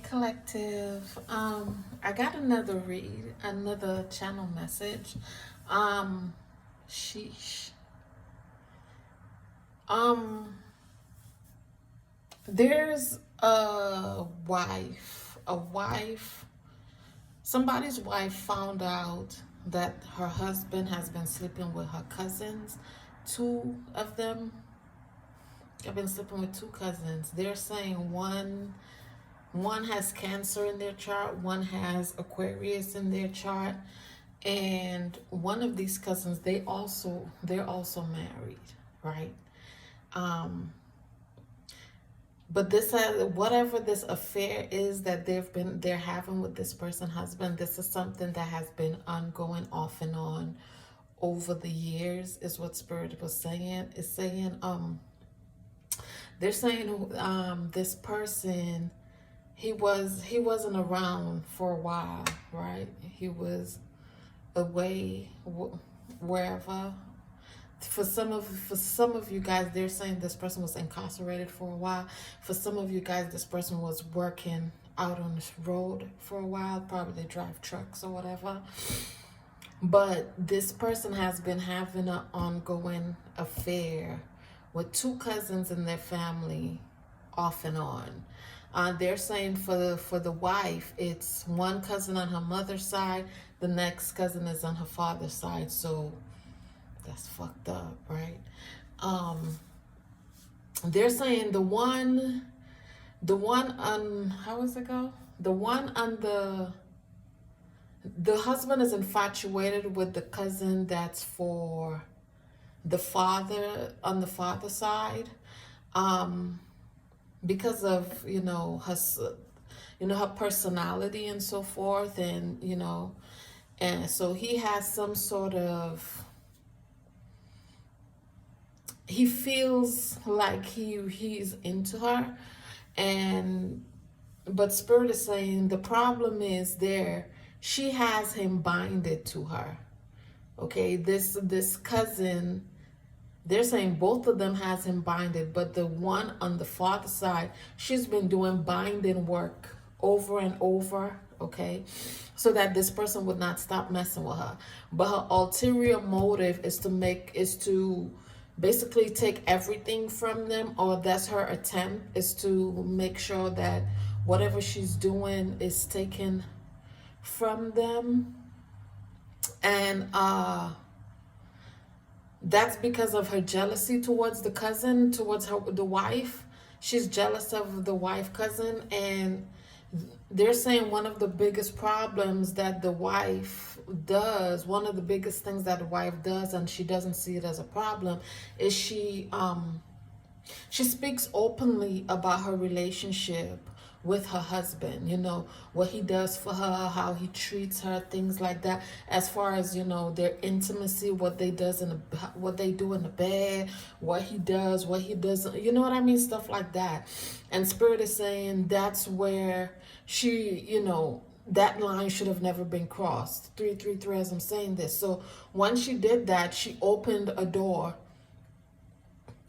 Collective. I got another channel message. Sheesh. Um, there's a wife, somebody's wife found out that her husband has been sleeping with her cousins. Two of them have been sleeping with two cousins. They're saying one has Cancer in their chart, one has Aquarius in their chart, and one of these cousins, they're also married, right? Um, but this whatever this affair is that they're having with this person husband, this is something that has been ongoing off and on over the years, is what Spirit was saying. Is saying they're saying this person, he wasn't around for a while, right? He was away, wherever. For some of you guys, they're saying this person was incarcerated for a while. For some of you guys, this person was working out on the road for a while. Probably they drive trucks or whatever. But this person has been having an ongoing affair with two cousins in their family, off and on. They're saying for the wife, it's one cousin on her mother's side, the next cousin is on her father's side. So that's fucked up, right? Um, they're saying the one on, how does it go? The one on the husband is infatuated with the cousin that's for the father, on the father side, um, because of her personality and so forth, and so he has some sort of, he feels like he's into her, and but Spirit is saying the problem is there, she has him binded to her. Okay, this cousin, they're saying both of them has him binded, but the one on the father side, she's been doing binding work over and over, okay, so that this person would not stop messing with her. But her ulterior motive is to basically take everything from them, or that's her attempt, is to make sure that whatever she's doing is taken from them. And that's because of her jealousy towards the cousin, towards the wife. She's jealous of the wife cousin, and they're saying one of the biggest problems that the wife does, one of the biggest things that the wife does, and she doesn't see it as a problem, is she speaks openly about her relationship with her husband, what he does for her, how he treats her, things like that, as far as their intimacy, what they do in the bed, what he does, what he doesn't, you know what I mean, stuff like that. And Spirit is saying that's where that line should have never been crossed. 333, as I'm saying this. So once she did that, she opened a door,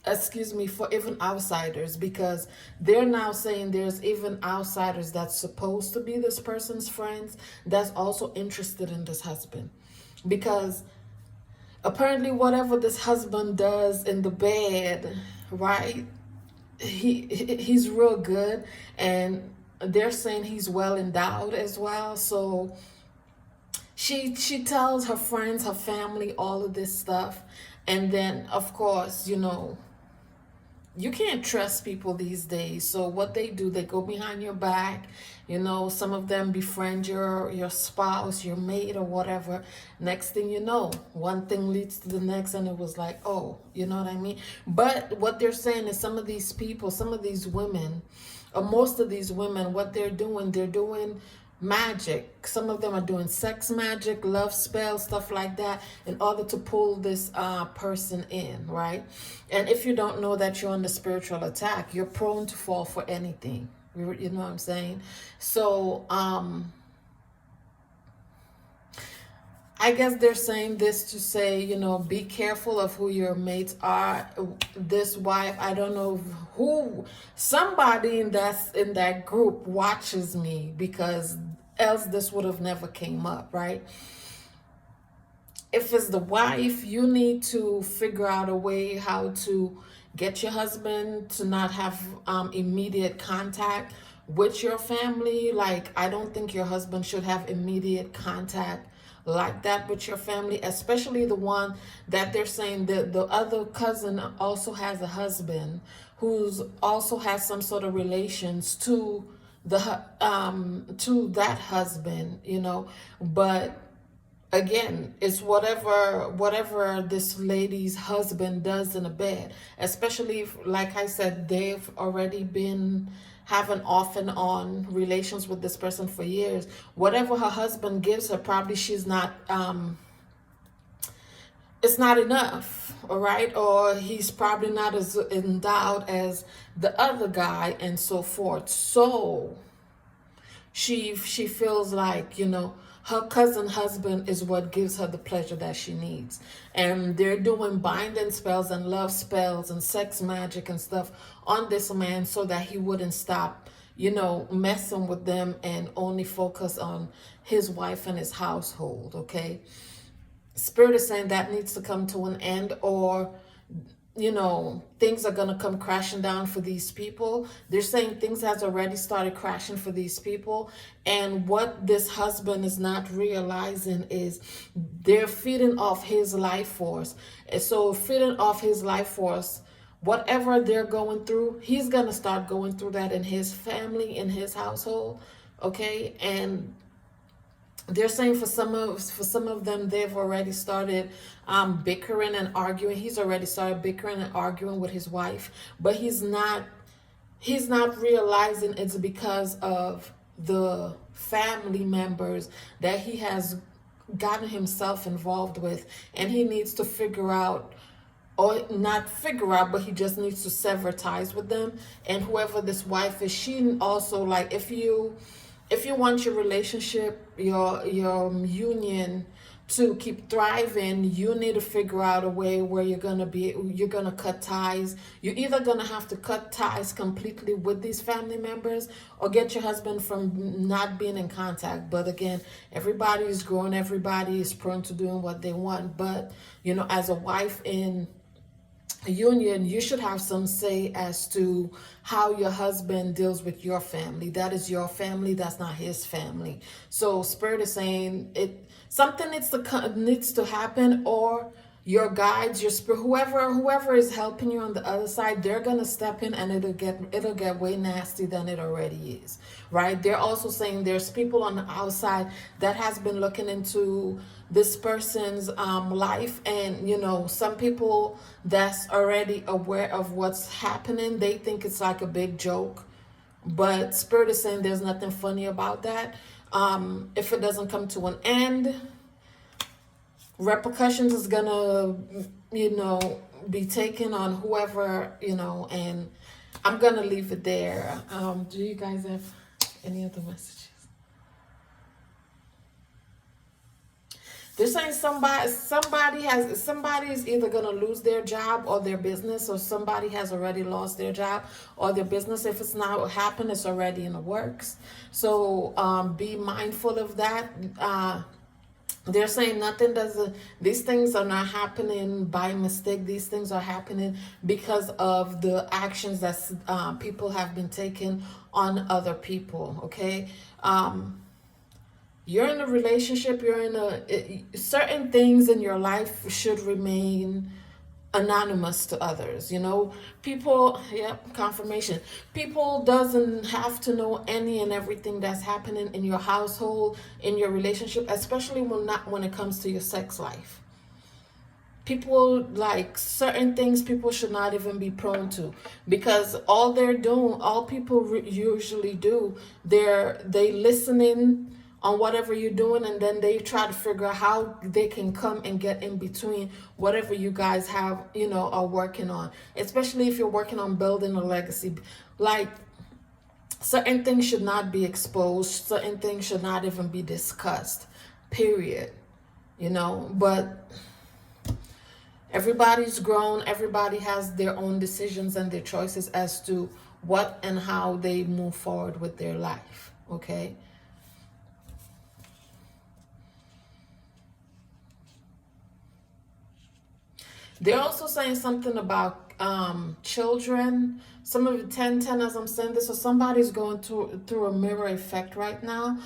for even outsiders, because they're now saying there's even outsiders that's supposed to be this person's friends that's also interested in this husband, because apparently whatever this husband does in the bed, right, he's real good, and they're saying he's well endowed as well. So she tells her friends, her family, all of this stuff, and then of course you can't trust people these days. So what they do, they go behind your back. Some of them befriend your spouse, your mate, or whatever. Next thing you know, one thing leads to the next, and it was like, oh, you know what I mean? But what they're saying is some of these people, some of these women, or most of these women, what they're doing magic. Some of them are doing sex magic, love spells, stuff like that, in order to pull this person in, right? And if you don't know that you're under spiritual attack, you're prone to fall for anything. You know what I'm saying? So I guess they're saying this to say, be careful of who your mates are. This wife, I don't know who, somebody in that group watches me, because else this would have never came up, right? If it's the wife, you need to figure out a way how to get your husband to not have immediate contact with your family. Like, I don't think your husband should have immediate contact like that with your family, especially the one that they're saying that the other cousin also has a husband who's also has some sort of relations to that husband, but again, it's whatever this lady's husband does in the bed, especially if, like I said, they've already been having off and on relations with this person for years. Whatever her husband gives her, probably she's not it's not enough, all right? Or he's probably not as endowed as the other guy, and so forth. So she feels like, her cousin husband is what gives her the pleasure that she needs, and they're doing binding spells and love spells and sex magic and stuff on this man so that he wouldn't stop messing with them and only focus on his wife and his household. Okay, Spirit is saying that needs to come to an end, or things are going to come crashing down for these people. They're saying things has already started crashing for these people. And what this husband is not realizing is they're feeding off his life force. And so feeding off his life force, whatever they're going through, he's going to start going through that in his family, in his household. Okay. And they're saying for some of them, they've already started bickering and arguing. He's already started bickering and arguing with his wife, but he's not realizing it's because of the family members that he has gotten himself involved with, and he needs to figure out, or not figure out, but he just needs to sever ties with them. And whoever this wife is, she also, like, if you want your relationship, your union to keep thriving, you need to figure out a way where you're gonna cut ties. You're either gonna have to cut ties completely with these family members, or get your husband from not being in contact. But again, everybody is grown, everybody is prone to doing what they want. But as a wife in union, you should have some say as to how your husband deals with your family. That is your family, that's not his family. So Spirit is saying something needs to happen, or your guides, your spirit, whoever is helping you on the other side, they're gonna step in, and it'll get way nasty than it already is, right? They're also saying there's people on the outside that has been looking into this person's life, and some people that's already aware of what's happening, they think it's like a big joke, but Spirit is saying there's nothing funny about that. If it doesn't come to an end, repercussions is gonna be taken on whoever, and I'm gonna leave it there. Do you guys have any other messages? They're saying somebody is either gonna lose their job or their business, or somebody has already lost their job or their business. If it's not happened, it's already in the works. So be mindful of that. They're saying these things are not happening by mistake. These things are happening because of the actions that people have been taking on other people. Okay. You're in a relationship, certain things in your life should remain anonymous to others. People, confirmation. People doesn't have to know any and everything that's happening in your household, in your relationship, especially when it comes to your sex life. People, like, certain things people should not even be prone to, because all people usually do, they listening on whatever you're doing, and then they try to figure out how they can come and get in between whatever you guys have, are working on, especially if you're working on building a legacy. Like, certain things should not be exposed, certain things should not even be discussed, period. you know, but everybody's grown, everybody has their own decisions and their choices as to what and how they move forward with their life, okay? They're also saying something about children. Some of the 1010 as I'm saying this, so somebody's going through a mirror effect right now.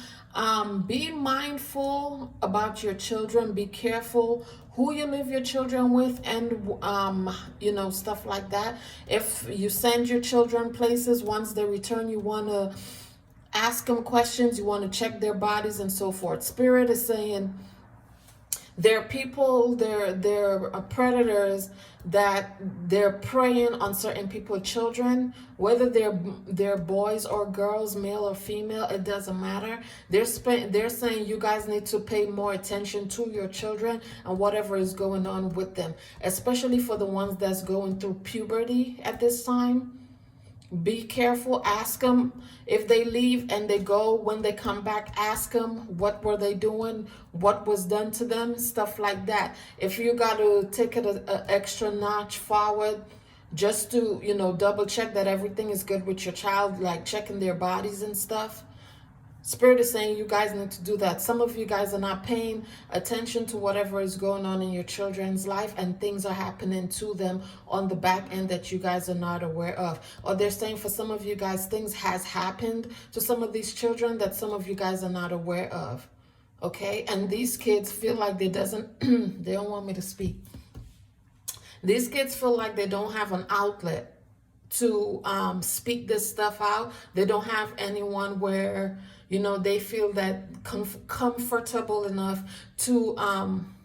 Be mindful about your children. Be careful who you leave your children with, and you know, stuff like that. If you send your children places, once they return, you want to ask them questions, you want to check their bodies and so forth. Spirit is saying they're people, they're predators, that they're preying on certain people, children, whether they're boys or girls, male or female, it doesn't matter. They're saying you guys need to pay more attention to your children and whatever is going on with them, especially for the ones that's going through puberty at this time. Be careful. Ask them if they leave and they go, when they come back, ask them what were they doing, what was done to them, stuff like that. If you got to take it a extra notch forward, just to, you know, double check that everything is good with your child, like checking their bodies and stuff. Spirit is saying you guys need to do that. Some of you guys are not paying attention to whatever is going on in your children's life, and things are happening to them on the back end that you guys are not aware of. Or they're saying for some of you guys, things has happened to some of these children that some of you guys are not aware of. Okay? And these kids feel like they don't want me to speak. These kids feel like they don't have an outlet to speak this stuff out. They don't have anyone where, you know, they feel that comfortable enough to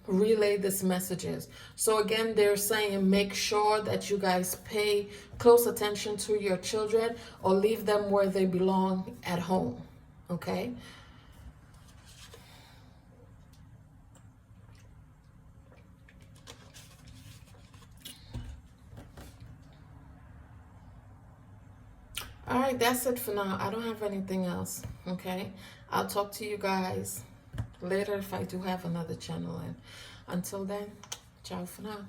relay these messages. So again, they're saying make sure that you guys pay close attention to your children, or leave them where they belong at home. Okay? All right, that's it for now. I don't have anything else. Okay? I'll talk to you guys later if I do have another channel. And until then, ciao for now.